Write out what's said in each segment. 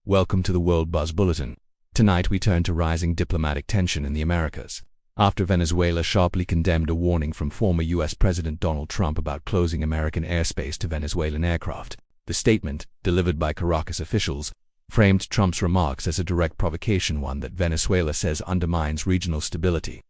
Welcome to the World Buzz Bulletin. Tonight we turn to rising diplomatic tension in the Americas. After Venezuela sharply condemned a warning from former U.S. President Donald Trump about closing American airspace to Venezuelan aircraft, the statement, delivered by Caracas officials, framed Trump's remarks as a direct provocation, one that Venezuela says undermines regional stability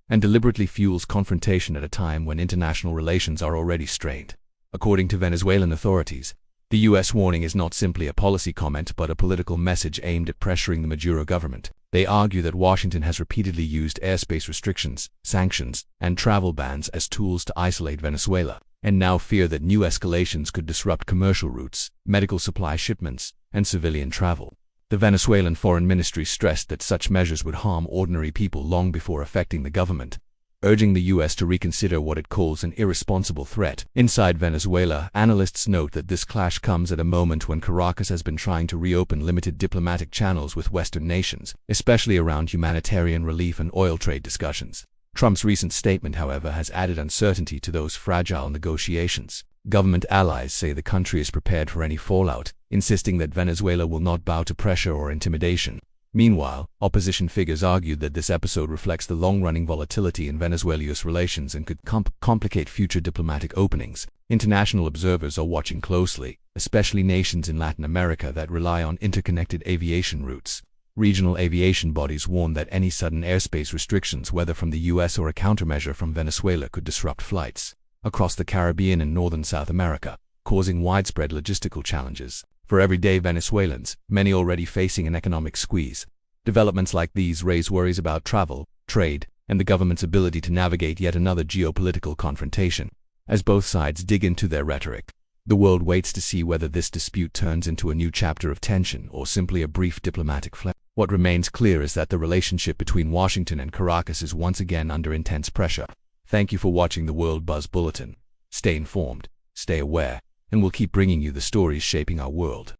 and deliberately fuels confrontation at a time when international relations are already strained. According to Venezuelan authorities, the U.S. warning is not simply a policy comment but a political message aimed at pressuring the Maduro government. They argue that Washington has repeatedly used airspace restrictions, sanctions, and travel bans as tools to isolate Venezuela, and now fear that new escalations could disrupt commercial routes, medical supply shipments, and civilian travel. The Venezuelan Foreign Ministry stressed that such measures would harm ordinary people long before affecting the government, urging the U.S. to reconsider what it calls an irresponsible threat. Inside Venezuela, analysts note that this clash comes at a moment when Caracas has been trying to reopen limited diplomatic channels with Western nations, especially around humanitarian relief and oil trade discussions. Trump's recent statement, however, has added uncertainty to those fragile negotiations. Government allies say the country is prepared for any fallout, insisting that Venezuela will not bow to pressure or intimidation. Meanwhile, opposition figures argued that this episode reflects the long-running volatility in Venezuela-US relations and could complicate future diplomatic openings. International observers are watching closely, especially nations in Latin America that rely on interconnected aviation routes. Regional aviation bodies warn that any sudden airspace restrictions, whether from the U.S. or a countermeasure from Venezuela, could disrupt flights across the Caribbean and northern South America, causing widespread logistical challenges for everyday Venezuelans, many already facing an economic squeeze. Developments like these raise worries about travel, trade, and the government's ability to navigate yet another geopolitical confrontation. As both sides dig into their rhetoric, the world waits to see whether this dispute turns into a new chapter of tension or simply a brief diplomatic flip. What remains clear is that the relationship between Washington and Caracas is once again under intense pressure. Thank you for watching the World Buzz Bulletin. Stay informed, stay aware, and we'll keep bringing you the stories shaping our world.